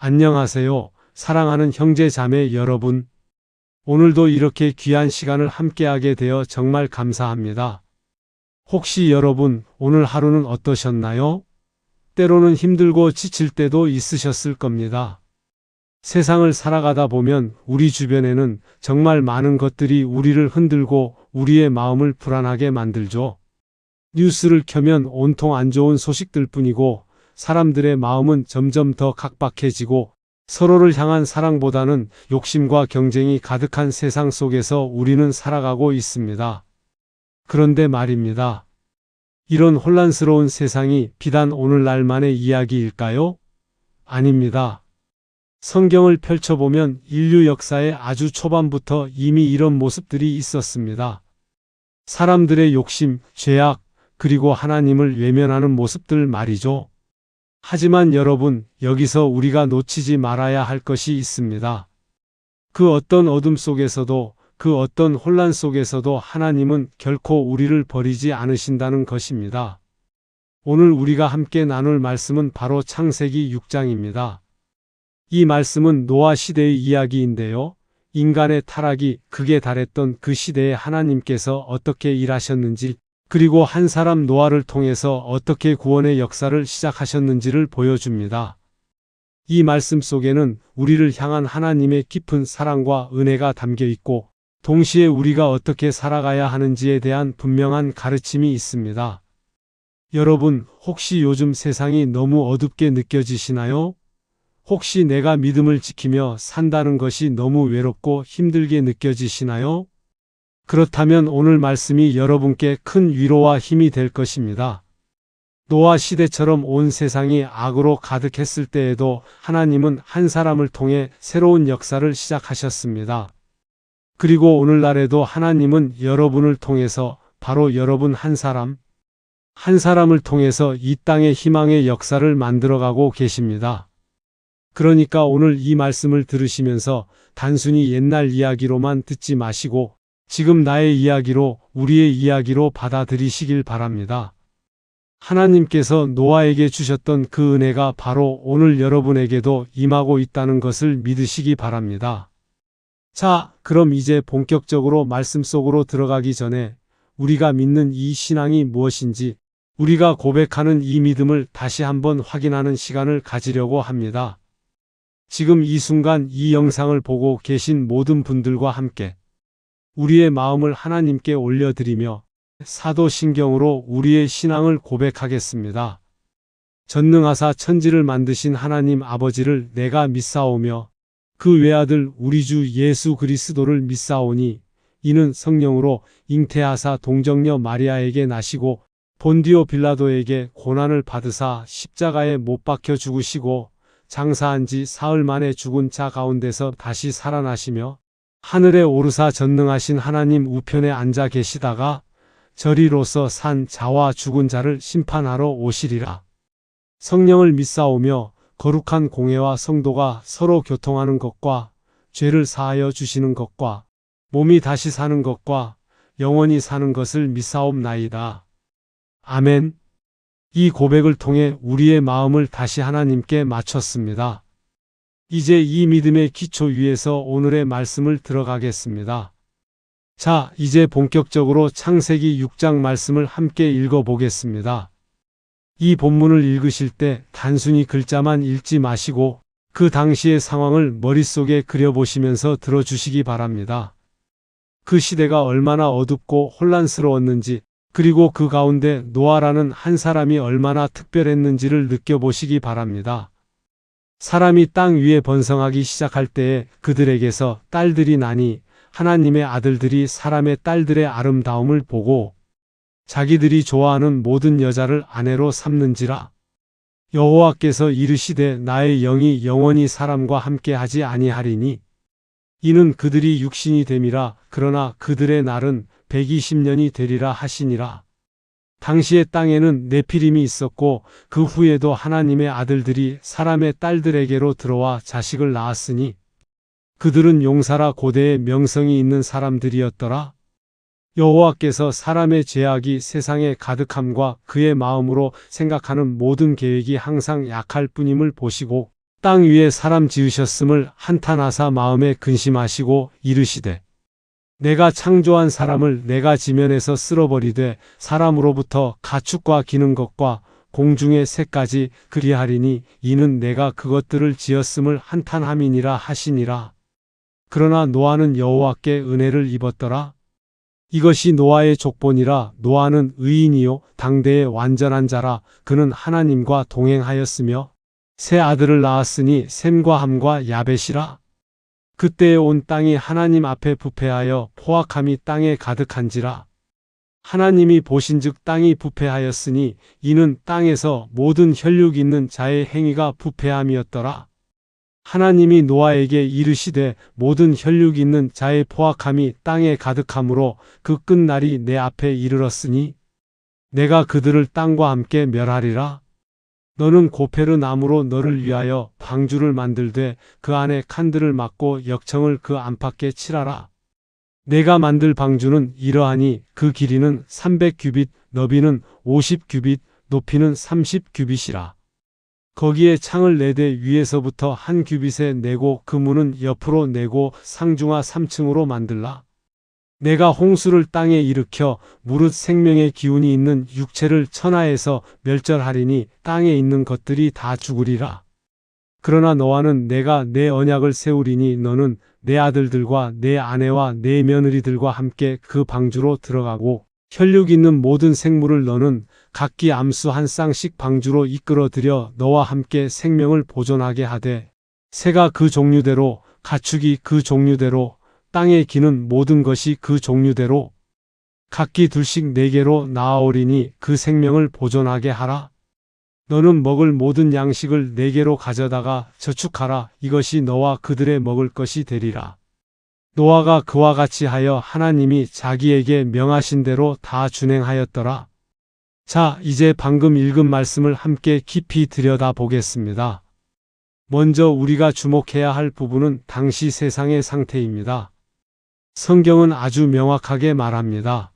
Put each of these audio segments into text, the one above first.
안녕하세요. 사랑하는 형제 자매 여러분. 오늘도 이렇게 귀한 시간을 함께하게 되어 정말 감사합니다. 혹시 여러분, 오늘 하루는 어떠셨나요? 때로는 힘들고 지칠 때도 있으셨을 겁니다. 세상을 살아가다 보면 우리 주변에는 정말 많은 것들이 우리를 흔들고 우리의 마음을 불안하게 만들죠. 뉴스를 켜면 온통 안 좋은 소식들 뿐이고 사람들의 마음은 점점 더 각박해지고 서로를 향한 사랑보다는 욕심과 경쟁이 가득한 세상 속에서 우리는 살아가고 있습니다. 그런데 말입니다. 이런 혼란스러운 세상이 비단 오늘날만의 이야기일까요? 아닙니다. 성경을 펼쳐보면 인류 역사의 아주 초반부터 이미 이런 모습들이 있었습니다. 사람들의 욕심, 죄악, 그리고 하나님을 외면하는 모습들 말이죠. 하지만 여러분, 여기서 우리가 놓치지 말아야 할 것이 있습니다. 그 어떤 어둠 속에서도, 그 어떤 혼란 속에서도 하나님은 결코 우리를 버리지 않으신다는 것입니다. 오늘 우리가 함께 나눌 말씀은 바로 창세기 6장입니다. 이 말씀은 노아 시대의 이야기인데요. 인간의 타락이 극에 달했던 그 시대에 하나님께서 어떻게 일하셨는지, 그리고 한 사람 노아를 통해서 어떻게 구원의 역사를 시작하셨는지를 보여줍니다. 이 말씀 속에는 우리를 향한 하나님의 깊은 사랑과 은혜가 담겨 있고, 동시에 우리가 어떻게 살아가야 하는지에 대한 분명한 가르침이 있습니다. 여러분, 혹시 요즘 세상이 너무 어둡게 느껴지시나요? 혹시 내가 믿음을 지키며 산다는 것이 너무 외롭고 힘들게 느껴지시나요? 그렇다면 오늘 말씀이 여러분께 큰 위로와 힘이 될 것입니다. 노아 시대처럼 온 세상이 악으로 가득했을 때에도 하나님은 한 사람을 통해 새로운 역사를 시작하셨습니다. 그리고 오늘날에도 하나님은 여러분을 통해서 바로 여러분 한 사람을 통해서 이 땅의 희망의 역사를 만들어가고 계십니다. 그러니까 오늘 이 말씀을 들으시면서 단순히 옛날 이야기로만 듣지 마시고 지금 나의 이야기로, 우리의 이야기로 받아들이시길 바랍니다. 하나님께서 노아에게 주셨던 그 은혜가 바로 오늘 여러분에게도 임하고 있다는 것을 믿으시기 바랍니다. 자, 그럼 이제 본격적으로 말씀 속으로 들어가기 전에 우리가 믿는 이 신앙이 무엇인지, 우리가 고백하는 이 믿음을 다시 한번 확인하는 시간을 가지려고 합니다. 지금 이 순간 이 영상을 보고 계신 모든 분들과 함께 우리의 마음을 하나님께 올려드리며 사도신경으로 우리의 신앙을 고백하겠습니다. 전능하사 천지를 만드신 하나님 아버지를 내가 믿사오며 그 외아들 우리 주 예수 그리스도를 믿사오니 이는 성령으로 잉태하사 동정녀 마리아에게 나시고 본디오 빌라도에게 고난을 받으사 십자가에 못 박혀 죽으시고 장사한 지 사흘 만에 죽은 자 가운데서 다시 살아나시며 하늘에 오르사 전능하신 하나님 우편에 앉아 계시다가 저리로서 산 자와 죽은 자를 심판하러 오시리라. 성령을 믿사오며 거룩한 공회와 성도가 서로 교통하는 것과 죄를 사하여 주시는 것과 몸이 다시 사는 것과 영원히 사는 것을 믿사옵나이다. 아멘. 이 고백을 통해 우리의 마음을 다시 하나님께 맞췄습니다. 이제 이 믿음의 기초 위에서 오늘의 말씀을 들어가겠습니다. 자, 이제 본격적으로 창세기 6장 말씀을 함께 읽어보겠습니다. 이 본문을 읽으실 때 단순히 글자만 읽지 마시고 그 당시의 상황을 머릿속에 그려보시면서 들어주시기 바랍니다. 그 시대가 얼마나 어둡고 혼란스러웠는지, 그리고 그 가운데 노아라는 한 사람이 얼마나 특별했는지를 느껴보시기 바랍니다. 사람이 땅 위에 번성하기 시작할 때에 그들에게서 딸들이 나니 하나님의 아들들이 사람의 딸들의 아름다움을 보고 자기들이 좋아하는 모든 여자를 아내로 삼는지라. 여호와께서 이르시되 나의 영이 영원히 사람과 함께하지 아니하리니 이는 그들이 육신이 됨이라. 그러나 그들의 날은 120년이 되리라 하시니라. 당시의 땅에는 네피림이 있었고 그 후에도 하나님의 아들들이 사람의 딸들에게로 들어와 자식을 낳았으니 그들은 용사라 고대의 명성이 있는 사람들이었더라. 여호와께서 사람의 죄악이 세상에 가득함과 그의 마음으로 생각하는 모든 계획이 항상 약할 뿐임을 보시고 땅 위에 사람 지으셨음을 한탄하사 마음에 근심하시고 이르시되 내가 창조한 사람을 내가 지면에서 쓸어버리되 사람으로부터 가축과 기는 것과 공중의 새까지 그리하리니 이는 내가 그것들을 지었음을 한탄함이니라 하시니라. 그러나 노아는 여호와께 은혜를 입었더라. 이것이 노아의 족본이라. 노아는 의인이요 당대의 완전한 자라. 그는 하나님과 동행하였으며 세 아들을 낳았으니 셈과 함과 야벳이라. 그때에 온 땅이 하나님 앞에 부패하여 포악함이 땅에 가득한지라. 하나님이 보신즉 땅이 부패하였으니 이는 땅에서 모든 혈육 있는 자의 행위가 부패함이었더라. 하나님이 노아에게 이르시되 모든 혈육 있는 자의 포악함이 땅에 가득함으로 그 끝날이 내 앞에 이르렀으니 내가 그들을 땅과 함께 멸하리라. 너는 고페르 나무로 너를 위하여 방주를 만들되 그 안에 칸들을 막고 역청을 그 안팎에 칠하라. 내가 만들 방주는 이러하니 그 길이는 300규빗, 너비는 50규빗, 높이는 30규빗이라. 거기에 창을 4대 위에서부터 1규빗에 내고 그 문은 옆으로 내고 상중하 3층으로 만들라. 내가 홍수를 땅에 일으켜 무릇 생명의 기운이 있는 육체를 천하에서 멸절하리니 땅에 있는 것들이 다 죽으리라. 그러나 너와는 내가 내 언약을 세우리니 너는 내 아들들과 내 아내와 내 며느리들과 함께 그 방주로 들어가고 혈육 있는 모든 생물을 너는 각기 암수 한 쌍씩 방주로 이끌어들여 너와 함께 생명을 보존하게 하되 새가 그 종류대로 가축이 그 종류대로 땅에 기는 모든 것이 그 종류대로 각기 둘씩 4개로 나아오리니 그 생명을 보존하게 하라. 너는 먹을 모든 양식을 4개로 가져다가 저축하라. 이것이 너와 그들의 먹을 것이 되리라. 노아가 그와 같이 하여 하나님이 자기에게 명하신 대로 다 준행하였더라. 자, 이제 방금 읽은 말씀을 함께 깊이 들여다보겠습니다. 먼저 우리가 주목해야 할 부분은 당시 세상의 상태입니다. 성경은 아주 명확하게 말합니다.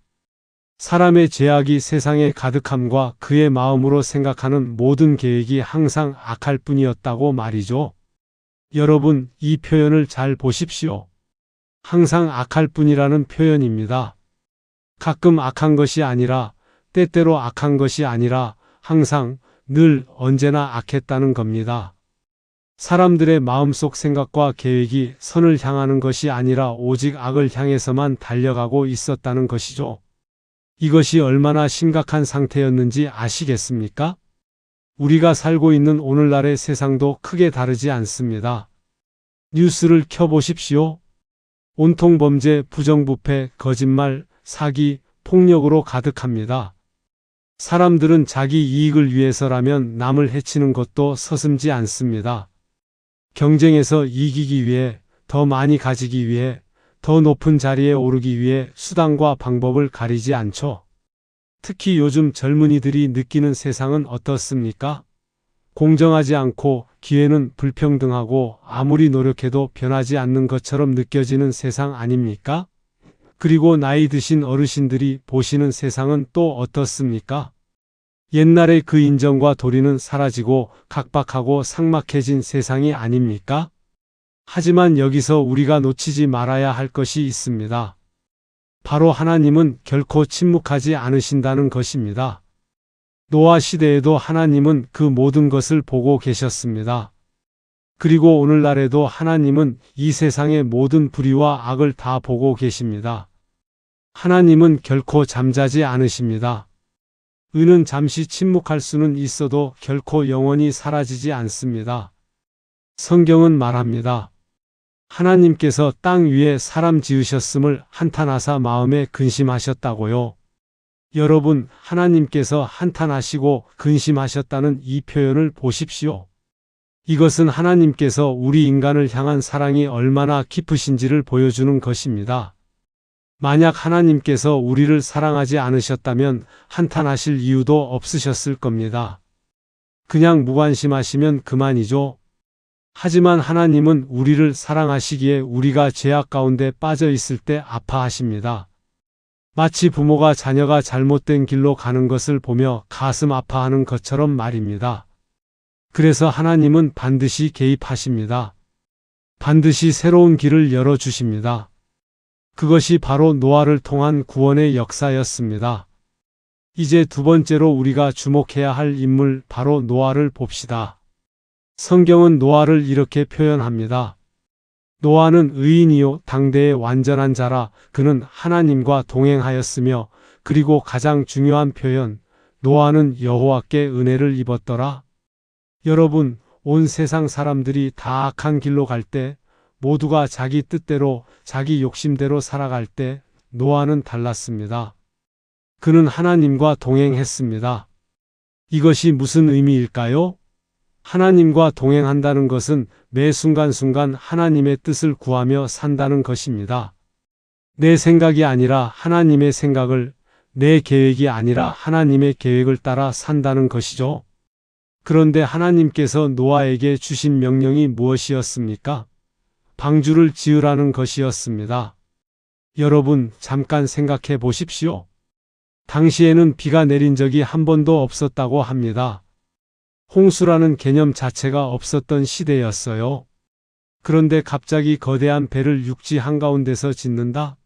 사람의 죄악이 세상에 가득함과 그의 마음으로 생각하는 모든 계획이 항상 악할 뿐이었다고 말이죠. 여러분, 이 표현을 잘 보십시오. 항상 악할 뿐이라는 표현입니다. 가끔 악한 것이 아니라, 때때로 악한 것이 아니라 항상, 늘, 언제나 악했다는 겁니다. 사람들의 마음속 생각과 계획이 선을 향하는 것이 아니라 오직 악을 향해서만 달려가고 있었다는 것이죠. 이것이 얼마나 심각한 상태였는지 아시겠습니까? 우리가 살고 있는 오늘날의 세상도 크게 다르지 않습니다. 뉴스를 켜보십시오. 온통 범죄, 부정부패, 거짓말, 사기, 폭력으로 가득합니다. 사람들은 자기 이익을 위해서라면 남을 해치는 것도 서슴지 않습니다. 경쟁에서 이기기 위해, 더 많이 가지기 위해, 더 높은 자리에 오르기 위해 수단과 방법을 가리지 않죠. 특히 요즘 젊은이들이 느끼는 세상은 어떻습니까? 공정하지 않고 기회는 불평등하고 아무리 노력해도 변하지 않는 것처럼 느껴지는 세상 아닙니까? 그리고 나이 드신 어르신들이 보시는 세상은 또 어떻습니까? 옛날의 그 인정과 도리는 사라지고 각박하고 삭막해진 세상이 아닙니까? 하지만 여기서 우리가 놓치지 말아야 할 것이 있습니다. 바로 하나님은 결코 침묵하지 않으신다는 것입니다. 노아 시대에도 하나님은 그 모든 것을 보고 계셨습니다. 그리고 오늘날에도 하나님은 이 세상의 모든 불의와 악을 다 보고 계십니다. 하나님은 결코 잠자지 않으십니다. 의는 잠시 침묵할 수는 있어도 결코 영원히 사라지지 않습니다. 성경은 말합니다. 하나님께서 땅 위에 사람 지으셨음을 한탄하사 마음에 근심하셨다고요. 여러분, 하나님께서 한탄하시고 근심하셨다는 이 표현을 보십시오. 이것은 하나님께서 우리 인간을 향한 사랑이 얼마나 깊으신지를 보여주는 것입니다. 만약 하나님께서 우리를 사랑하지 않으셨다면 한탄하실 이유도 없으셨을 겁니다. 그냥 무관심하시면 그만이죠. 하지만 하나님은 우리를 사랑하시기에 우리가 죄악 가운데 빠져 있을 때 아파하십니다. 마치 부모가 자녀가 잘못된 길로 가는 것을 보며 가슴 아파하는 것처럼 말입니다. 그래서 하나님은 반드시 개입하십니다. 반드시 새로운 길을 열어주십니다. 그것이 바로 노아를 통한 구원의 역사였습니다. 이제 두 번째로 우리가 주목해야 할 인물 바로 노아를 봅시다. 성경은 노아를 이렇게 표현합니다. 노아는 의인이요 당대의 완전한 자라. 그는 하나님과 동행하였으며, 그리고 가장 중요한 표현, 노아는 여호와께 은혜를 입었더라. 여러분, 온 세상 사람들이 다 악한 길로 갈 때, 모두가 자기 뜻대로, 자기 욕심대로 살아갈 때 노아는 달랐습니다. 그는 하나님과 동행했습니다. 이것이 무슨 의미일까요? 하나님과 동행한다는 것은 매 순간순간 하나님의 뜻을 구하며 산다는 것입니다. 내 생각이 아니라 하나님의 생각을, 내 계획이 아니라 하나님의 계획을 따라 산다는 것이죠. 그런데 하나님께서 노아에게 주신 명령이 무엇이었습니까? 방주를 지으라는 것이었습니다. 여러분, 잠깐 생각해 보십시오. 당시에는 비가 내린 적이 한 번도 없었다고 합니다. 홍수라는 개념 자체가 없었던 시대였어요. 그런데 갑자기 거대한 배를 육지 한가운데서 짓는다?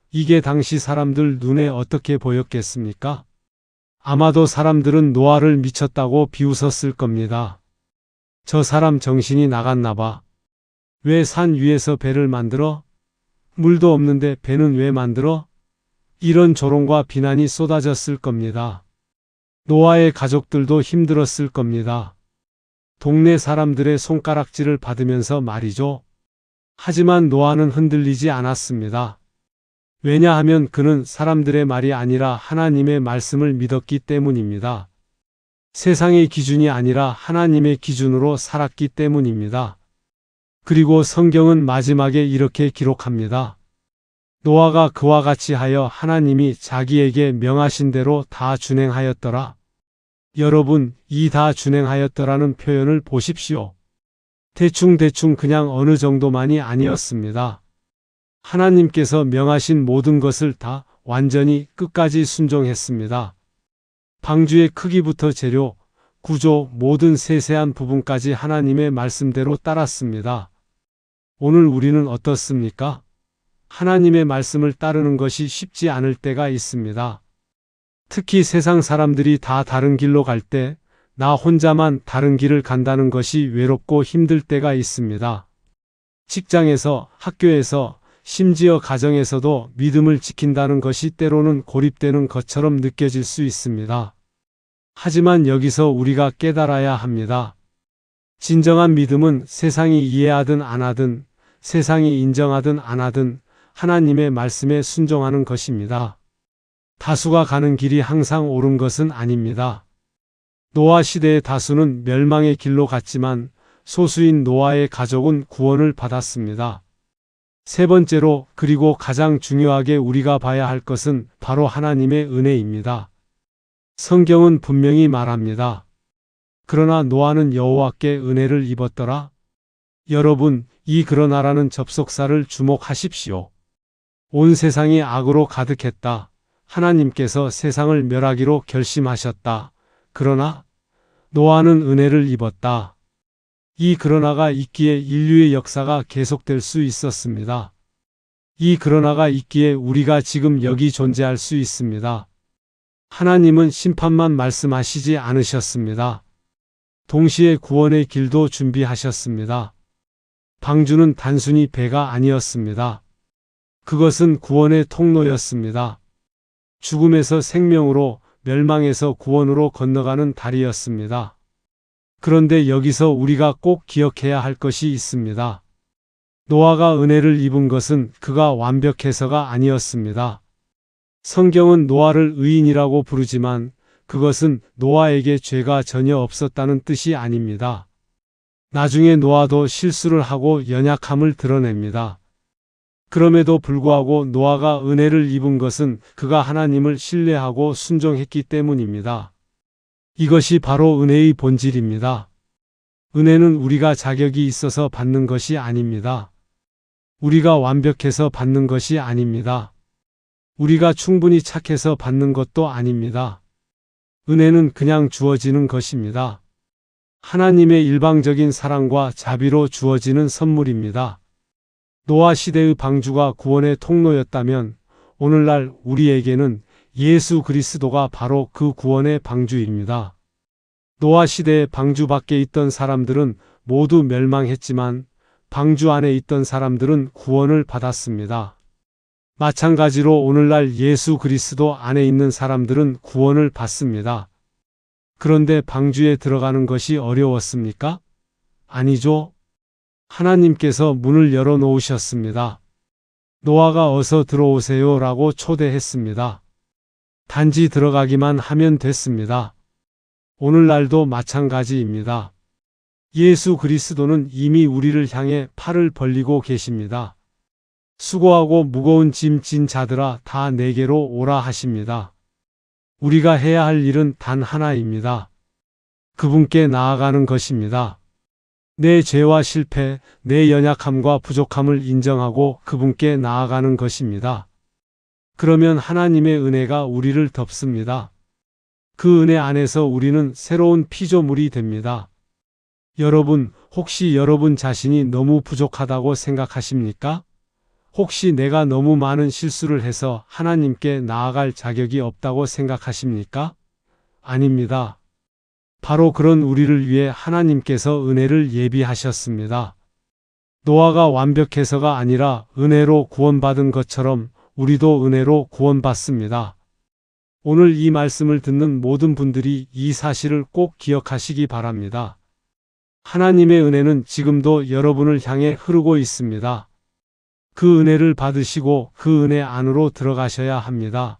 이게 당시 사람들 눈에 어떻게 보였겠습니까? 아마도 사람들은 노아를 미쳤다고 비웃었을 겁니다. 저 사람 정신이 나갔나 봐. 왜 산 위에서 배를 만들어? 물도 없는데 배는 왜 만들어? 이런 조롱과 비난이 쏟아졌을 겁니다. 노아의 가족들도 힘들었을 겁니다. 동네 사람들의 손가락질을 받으면서 말이죠. 하지만 노아는 흔들리지 않았습니다. 왜냐하면 그는 사람들의 말이 아니라 하나님의 말씀을 믿었기 때문입니다. 세상의 기준이 아니라 하나님의 기준으로 살았기 때문입니다. 그리고 성경은 마지막에 이렇게 기록합니다. 노아가 그와 같이 하여 하나님이 자기에게 명하신 대로 다 준행하였더라. 여러분, 이 다 준행하였더라는 표현을 보십시오. 대충 그냥 어느 정도만이 아니었습니다. 하나님께서 명하신 모든 것을 다 완전히 끝까지 순종했습니다. 방주의 크기부터 재료, 구조, 모든 세세한 부분까지 하나님의 말씀대로 따랐습니다. 오늘 우리는 어떻습니까? 하나님의 말씀을 따르는 것이 쉽지 않을 때가 있습니다. 특히 세상 사람들이 다 다른 길로 갈 때, 나 혼자만 다른 길을 간다는 것이 외롭고 힘들 때가 있습니다. 직장에서, 학교에서, 심지어 가정에서도 믿음을 지킨다는 것이 때로는 고립되는 것처럼 느껴질 수 있습니다. 하지만 여기서 우리가 깨달아야 합니다. 진정한 믿음은 세상이 이해하든 안 하든, 세상이 인정하든 안 하든 하나님의 말씀에 순종하는 것입니다. 다수가 가는 길이 항상 옳은 것은 아닙니다. 노아 시대의 다수는 멸망의 길로 갔지만 소수인 노아의 가족은 구원을 받았습니다. 세 번째로, 그리고 가장 중요하게 우리가 봐야 할 것은 바로 하나님의 은혜입니다. 성경은 분명히 말합니다. 그러나 노아는 여호와께 은혜를 입었더라. 여러분, 이 그러나라는 접속사를 주목하십시오. 온 세상이 악으로 가득했다. 하나님께서 세상을 멸하기로 결심하셨다. 그러나 노아는 은혜를 입었다. 이 그러나가 있기에 인류의 역사가 계속될 수 있었습니다. 이 그러나가 있기에 우리가 지금 여기 존재할 수 있습니다. 하나님은 심판만 말씀하시지 않으셨습니다. 동시에 구원의 길도 준비하셨습니다. 방주는 단순히 배가 아니었습니다. 그것은 구원의 통로였습니다. 죽음에서 생명으로, 멸망에서 구원으로 건너가는 다리였습니다. 그런데 여기서 우리가 꼭 기억해야 할 것이 있습니다. 노아가 은혜를 입은 것은 그가 완벽해서가 아니었습니다. 성경은 노아를 의인이라고 부르지만 그것은 노아에게 죄가 전혀 없었다는 뜻이 아닙니다. 나중에 노아도 실수를 하고 연약함을 드러냅니다. 그럼에도 불구하고 노아가 은혜를 입은 것은 그가 하나님을 신뢰하고 순종했기 때문입니다. 이것이 바로 은혜의 본질입니다. 은혜는 우리가 자격이 있어서 받는 것이 아닙니다. 우리가 완벽해서 받는 것이 아닙니다. 우리가 충분히 착해서 받는 것도 아닙니다. 은혜는 그냥 주어지는 것입니다. 하나님의 일방적인 사랑과 자비로 주어지는 선물입니다. 노아 시대의 방주가 구원의 통로였다면 오늘날 우리에게는 예수 그리스도가 바로 그 구원의 방주입니다. 노아 시대의 방주 밖에 있던 사람들은 모두 멸망했지만 방주 안에 있던 사람들은 구원을 받았습니다. 마찬가지로 오늘날 예수 그리스도 안에 있는 사람들은 구원을 받습니다. 그런데 방주에 들어가는 것이 어려웠습니까? 아니죠. 하나님께서 문을 열어 놓으셨습니다. 노아가 어서 들어오세요 라고 초대했습니다. 단지 들어가기만 하면 됐습니다. 오늘날도 마찬가지입니다. 예수 그리스도는 이미 우리를 향해 팔을 벌리고 계십니다. 수고하고 무거운 짐 진 자들아 다 내게로 오라 하십니다. 우리가 해야 할 일은 단 하나입니다. 그분께 나아가는 것입니다. 내 죄와 실패, 내 연약함과 부족함을 인정하고 그분께 나아가는 것입니다. 그러면 하나님의 은혜가 우리를 덮습니다. 그 은혜 안에서 우리는 새로운 피조물이 됩니다. 여러분, 혹시 여러분 자신이 너무 부족하다고 생각하십니까? 혹시 내가 너무 많은 실수를 해서 하나님께 나아갈 자격이 없다고 생각하십니까? 아닙니다. 바로 그런 우리를 위해 하나님께서 은혜를 예비하셨습니다. 노아가 완벽해서가 아니라 은혜로 구원받은 것처럼 우리도 은혜로 구원받습니다. 오늘 이 말씀을 듣는 모든 분들이 이 사실을 꼭 기억하시기 바랍니다. 하나님의 은혜는 지금도 여러분을 향해 흐르고 있습니다. 그 은혜를 받으시고 그 은혜 안으로 들어가셔야 합니다.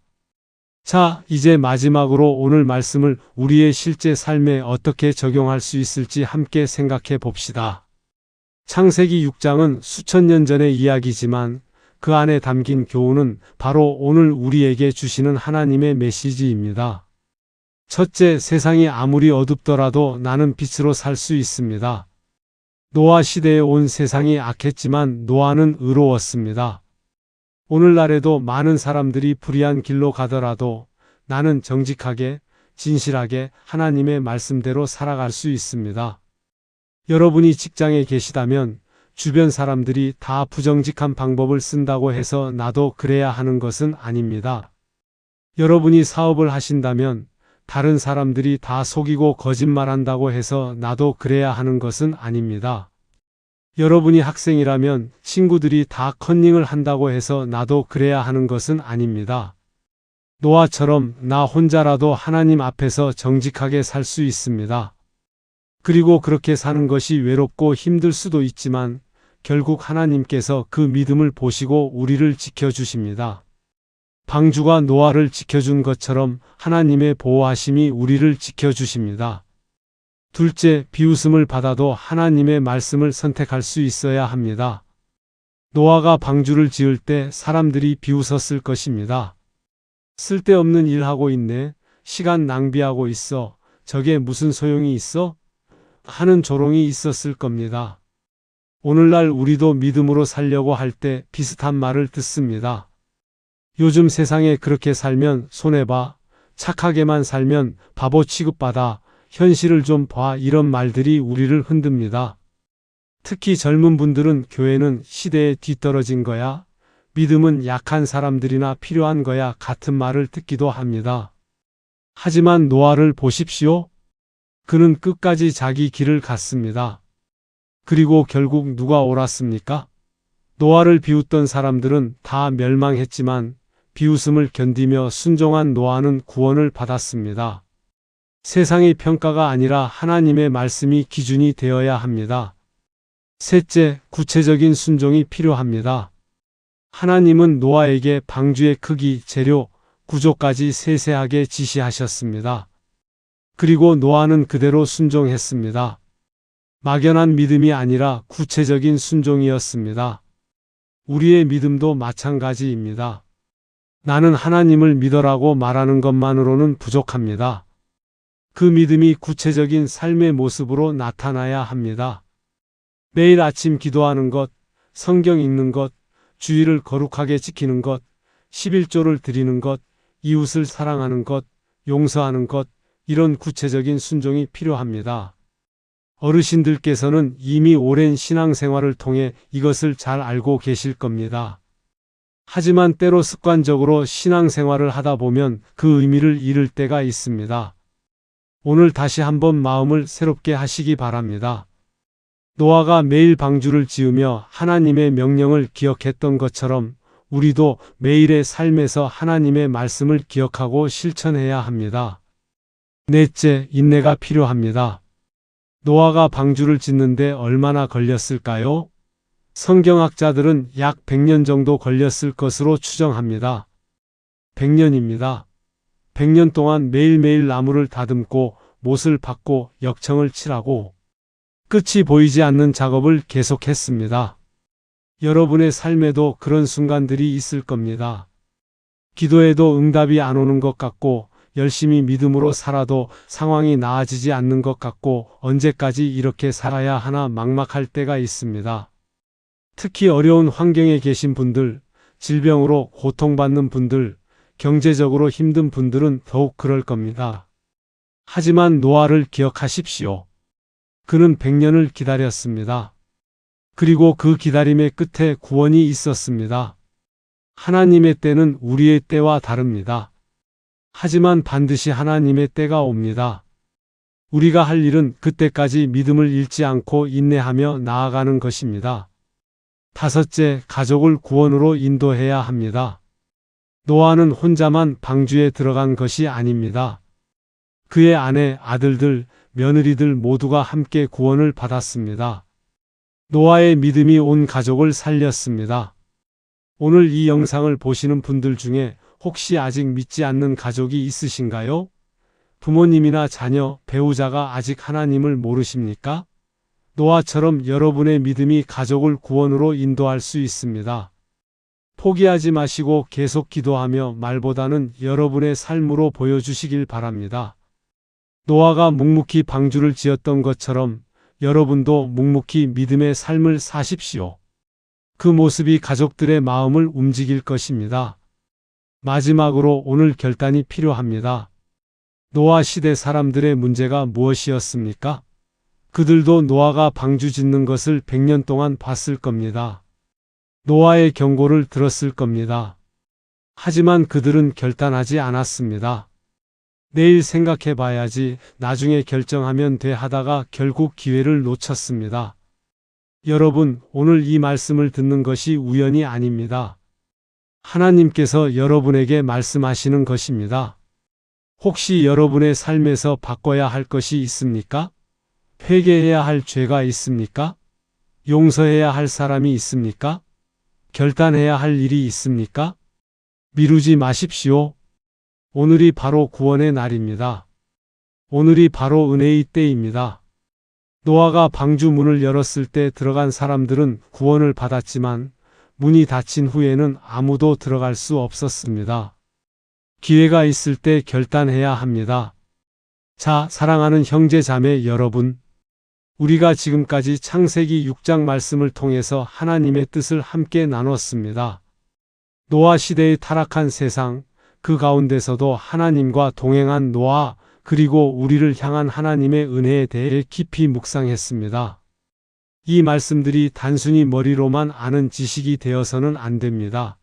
자, 이제 마지막으로 오늘 말씀을 우리의 실제 삶에 어떻게 적용할 수 있을지 함께 생각해 봅시다. 창세기 6장은 수천 년 전의 이야기지만 그 안에 담긴 교훈은 바로 오늘 우리에게 주시는 하나님의 메시지입니다. 첫째, 세상이 아무리 어둡더라도 나는 빛으로 살 수 있습니다. 노아 시대에 온 세상이 악했지만 노아는 의로웠습니다. 오늘날에도 많은 사람들이 불의한 길로 가더라도 나는 정직하게, 진실하게 하나님의 말씀대로 살아갈 수 있습니다. 여러분이 직장에 계시다면 주변 사람들이 다 부정직한 방법을 쓴다고 해서 나도 그래야 하는 것은 아닙니다. 여러분이 사업을 하신다면 다른 사람들이 다 속이고 거짓말한다고 해서 나도 그래야 하는 것은 아닙니다. 여러분이 학생이라면 친구들이 다 컨닝을 한다고 해서 나도 그래야 하는 것은 아닙니다. 노아처럼 나 혼자라도 하나님 앞에서 정직하게 살 수 있습니다. 그리고 그렇게 사는 것이 외롭고 힘들 수도 있지만 결국 하나님께서 그 믿음을 보시고 우리를 지켜주십니다. 방주가 노아를 지켜준 것처럼 하나님의 보호하심이 우리를 지켜주십니다. 둘째, 비웃음을 받아도 하나님의 말씀을 선택할 수 있어야 합니다. 노아가 방주를 지을 때 사람들이 비웃었을 것입니다. 쓸데없는 일 하고 있네, 시간 낭비하고 있어, 저게 무슨 소용이 있어? 하는 조롱이 있었을 겁니다. 오늘날 우리도 믿음으로 살려고 할 때 비슷한 말을 듣습니다. 요즘 세상에 그렇게 살면 손해봐, 착하게만 살면 바보 취급받아, 현실을 좀 봐, 이런 말들이 우리를 흔듭니다. 특히 젊은 분들은 교회는 시대에 뒤떨어진 거야, 믿음은 약한 사람들이나 필요한 거야 같은 말을 듣기도 합니다. 하지만 노아를 보십시오. 그는 끝까지 자기 길을 갔습니다. 그리고 결국 누가 옳았습니까? 노아를 비웃던 사람들은 다 멸망했지만 비웃음을 견디며 순종한 노아는 구원을 받았습니다. 세상의 평가가 아니라 하나님의 말씀이 기준이 되어야 합니다. 셋째, 구체적인 순종이 필요합니다. 하나님은 노아에게 방주의 크기, 재료, 구조까지 세세하게 지시하셨습니다. 그리고 노아는 그대로 순종했습니다. 막연한 믿음이 아니라 구체적인 순종이었습니다. 우리의 믿음도 마찬가지입니다. 나는 하나님을 믿어라고 말하는 것만으로는 부족합니다. 그 믿음이 구체적인 삶의 모습으로 나타나야 합니다. 매일 아침 기도하는 것, 성경 읽는 것, 주의를 거룩하게 지키는 것, 11조를 드리는 것, 이웃을 사랑하는 것, 용서하는 것, 이런 구체적인 순종이 필요합니다. 어르신들께서는 이미 오랜 신앙생활을 통해 이것을 잘 알고 계실 겁니다. 하지만 때로 습관적으로 신앙생활을 하다 보면 그 의미를 잃을 때가 있습니다. 오늘 다시 한번 마음을 새롭게 하시기 바랍니다. 노아가 매일 방주를 지으며 하나님의 명령을 기억했던 것처럼 우리도 매일의 삶에서 하나님의 말씀을 기억하고 실천해야 합니다. 넷째, 인내가 필요합니다. 노아가 방주를 짓는데 얼마나 걸렸을까요? 성경학자들은 약 100년 정도 걸렸을 것으로 추정합니다. 100년입니다. 100년 동안 매일매일 나무를 다듬고 못을 박고 역청을 칠하고 끝이 보이지 않는 작업을 계속했습니다. 여러분의 삶에도 그런 순간들이 있을 겁니다. 기도해도 응답이 안 오는 것 같고 열심히 믿음으로 살아도 상황이 나아지지 않는 것 같고 언제까지 이렇게 살아야 하나 막막할 때가 있습니다. 특히 어려운 환경에 계신 분들, 질병으로 고통받는 분들, 경제적으로 힘든 분들은 더욱 그럴 겁니다. 하지만 노아를 기억하십시오. 그는 100년을 기다렸습니다. 그리고 그 기다림의 끝에 구원이 있었습니다. 하나님의 때는 우리의 때와 다릅니다. 하지만 반드시 하나님의 때가 옵니다. 우리가 할 일은 그때까지 믿음을 잃지 않고 인내하며 나아가는 것입니다. 다섯째, 가족을 구원으로 인도해야 합니다. 노아는 혼자만 방주에 들어간 것이 아닙니다. 그의 아내, 아들들, 며느리들 모두가 함께 구원을 받았습니다. 노아의 믿음이 온 가족을 살렸습니다. 오늘 이 영상을 보시는 분들 중에 혹시 아직 믿지 않는 가족이 있으신가요? 부모님이나 자녀, 배우자가 아직 하나님을 모르십니까? 노아처럼 여러분의 믿음이 가족을 구원으로 인도할 수 있습니다. 포기하지 마시고 계속 기도하며 말보다는 여러분의 삶으로 보여주시길 바랍니다. 노아가 묵묵히 방주를 지었던 것처럼 여러분도 묵묵히 믿음의 삶을 사십시오. 그 모습이 가족들의 마음을 움직일 것입니다. 마지막으로 오늘 결단이 필요합니다. 노아 시대 사람들의 문제가 무엇이었습니까? 그들도 노아가 방주 짓는 것을 100년 동안 봤을 겁니다. 노아의 경고를 들었을 겁니다. 하지만 그들은 결단하지 않았습니다. 내일 생각해 봐야지, 나중에 결정하면 돼 하다가 결국 기회를 놓쳤습니다. 여러분, 오늘 이 말씀을 듣는 것이 우연이 아닙니다. 하나님께서 여러분에게 말씀하시는 것입니다. 혹시 여러분의 삶에서 바꿔야 할 것이 있습니까? 회개해야 할 죄가 있습니까? 용서해야 할 사람이 있습니까? 결단해야 할 일이 있습니까? 미루지 마십시오. 오늘이 바로 구원의 날입니다. 오늘이 바로 은혜의 때입니다. 노아가 방주 문을 열었을 때 들어간 사람들은 구원을 받았지만 문이 닫힌 후에는 아무도 들어갈 수 없었습니다. 기회가 있을 때 결단해야 합니다. 자, 사랑하는 형제 자매 여러분, 우리가 지금까지 창세기 6장 말씀을 통해서 하나님의 뜻을 함께 나눴습니다. 노아 시대의 타락한 세상, 그 가운데서도 하나님과 동행한 노아, 그리고 우리를 향한 하나님의 은혜에 대해 깊이 묵상했습니다. 이 말씀들이 단순히 머리로만 아는 지식이 되어서는 안 됩니다.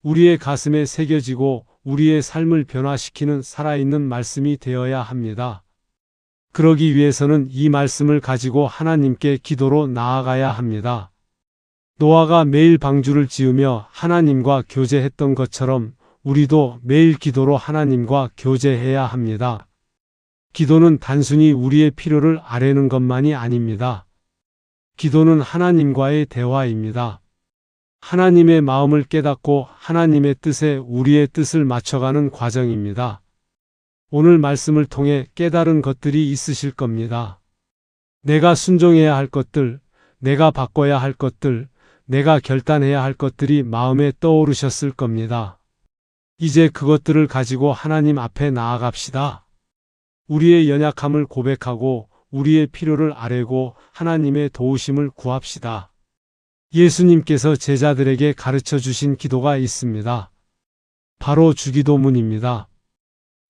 우리의 가슴에 새겨지고 우리의 삶을 변화시키는 살아있는 말씀이 되어야 합니다. 그러기 위해서는 이 말씀을 가지고 하나님께 기도로 나아가야 합니다. 노아가 매일 방주를 지으며 하나님과 교제했던 것처럼 우리도 매일 기도로 하나님과 교제해야 합니다. 기도는 단순히 우리의 필요를 아뢰는 것만이 아닙니다. 기도는 하나님과의 대화입니다. 하나님의 마음을 깨닫고 하나님의 뜻에 우리의 뜻을 맞춰가는 과정입니다. 오늘 말씀을 통해 깨달은 것들이 있으실 겁니다. 내가 순종해야 할 것들, 내가 바꿔야 할 것들, 내가 결단해야 할 것들이 마음에 떠오르셨을 겁니다. 이제 그것들을 가지고 하나님 앞에 나아갑시다. 우리의 연약함을 고백하고 우리의 필요를 아뢰고 하나님의 도우심을 구합시다. 예수님께서 제자들에게 가르쳐 주신 기도가 있습니다. 바로 주기도문입니다.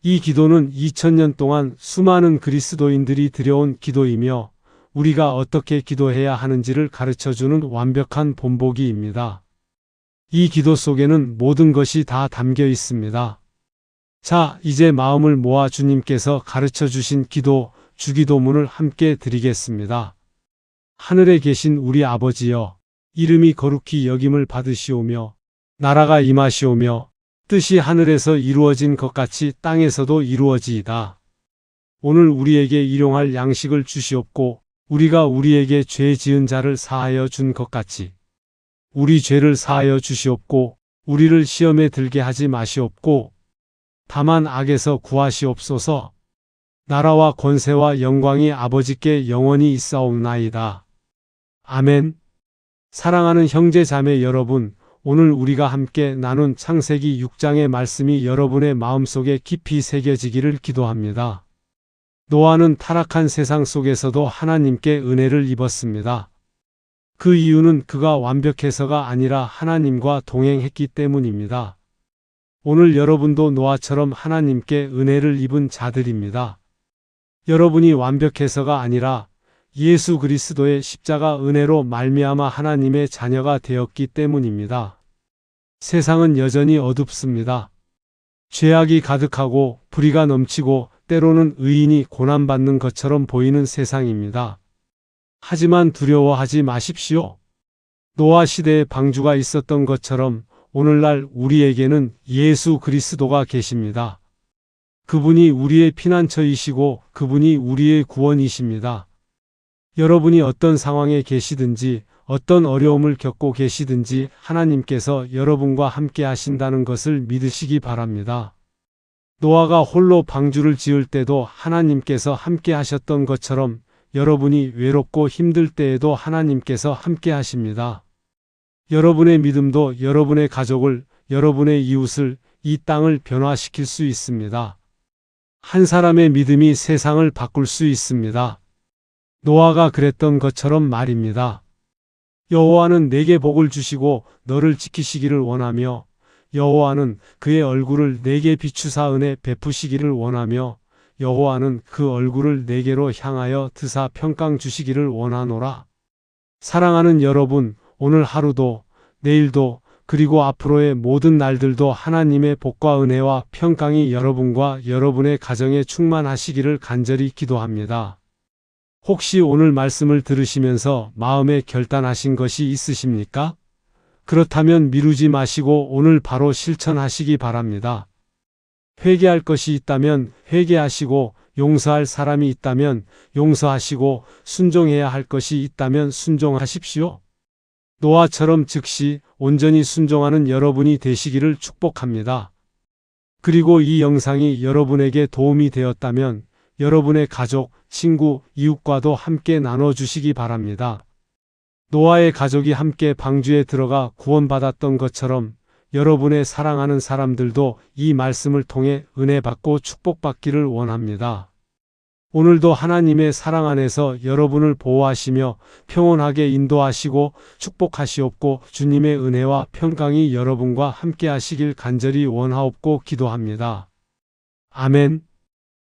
이 기도는 2000년 동안 수많은 그리스도인들이 드려온 기도이며 우리가 어떻게 기도해야 하는지를 가르쳐주는 완벽한 본보기입니다. 이 기도 속에는 모든 것이 다 담겨 있습니다. 자, 이제 마음을 모아 주님께서 가르쳐 주신 기도, 주기도문을 함께 드리겠습니다. 하늘에 계신 우리 아버지여, 이름이 거룩히 여김을 받으시오며, 나라가 임하시오며, 뜻이 하늘에서 이루어진 것 같이 땅에서도 이루어지이다. 오늘 우리에게 일용할 양식을 주시옵고, 우리가 우리에게 죄 지은 자를 사하여 준 것 같이 우리 죄를 사하여 주시옵고, 우리를 시험에 들게 하지 마시옵고, 다만 악에서 구하시옵소서. 나라와 권세와 영광이 아버지께 영원히 있사옵나이다. 아멘. 사랑하는 형제 자매 여러분, 오늘 우리가 함께 나눈 창세기 6장의 말씀이 여러분의 마음속에 깊이 새겨지기를 기도합니다. 노아는 타락한 세상 속에서도 하나님께 은혜를 입었습니다. 그 이유는 그가 완벽해서가 아니라 하나님과 동행했기 때문입니다. 오늘 여러분도 노아처럼 하나님께 은혜를 입은 자들입니다. 여러분이 완벽해서가 아니라 예수 그리스도의 십자가 은혜로 말미암아 하나님의 자녀가 되었기 때문입니다. 세상은 여전히 어둡습니다. 죄악이 가득하고 불의가 넘치고 때로는 의인이 고난받는 것처럼 보이는 세상입니다. 하지만 두려워하지 마십시오. 노아 시대에 방주가 있었던 것처럼 오늘날 우리에게는 예수 그리스도가 계십니다. 그분이 우리의 피난처이시고 그분이 우리의 구원이십니다. 여러분이 어떤 상황에 계시든지 어떤 어려움을 겪고 계시든지 하나님께서 여러분과 함께 하신다는 것을 믿으시기 바랍니다. 노아가 홀로 방주를 지을 때도 하나님께서 함께 하셨던 것처럼 여러분이 외롭고 힘들 때에도 하나님께서 함께 하십니다. 여러분의 믿음도 여러분의 가족을, 여러분의 이웃을, 이 땅을 변화시킬 수 있습니다. 한 사람의 믿음이 세상을 바꿀 수 있습니다. 노아가 그랬던 것처럼 말입니다. 여호와는 내게 복을 주시고 너를 지키시기를 원하며 여호와는 그의 얼굴을 내게 비추사 은혜 베푸시기를 원하며 여호와는 그 얼굴을 내게로 향하여 드사 평강 주시기를 원하노라. 사랑하는 여러분, 오늘 하루도 내일도 그리고 앞으로의 모든 날들도 하나님의 복과 은혜와 평강이 여러분과 여러분의 가정에 충만하시기를 간절히 기도합니다. 혹시 오늘 말씀을 들으시면서 마음에 결단하신 것이 있으십니까? 그렇다면 미루지 마시고 오늘 바로 실천하시기 바랍니다. 회개할 것이 있다면 회개하시고 용서할 사람이 있다면 용서하시고 순종해야 할 것이 있다면 순종하십시오. 노아처럼 즉시 온전히 순종하는 여러분이 되시기를 축복합니다. 그리고 이 영상이 여러분에게 도움이 되었다면 여러분의 가족, 친구, 이웃과도 함께 나눠주시기 바랍니다. 노아의 가족이 함께 방주에 들어가 구원받았던 것처럼 여러분의 사랑하는 사람들도 이 말씀을 통해 은혜 받고 축복받기를 원합니다. 오늘도 하나님의 사랑 안에서 여러분을 보호하시며 평온하게 인도하시고 축복하시옵고 주님의 은혜와 평강이 여러분과 함께 하시길 간절히 원하옵고 기도합니다. 아멘.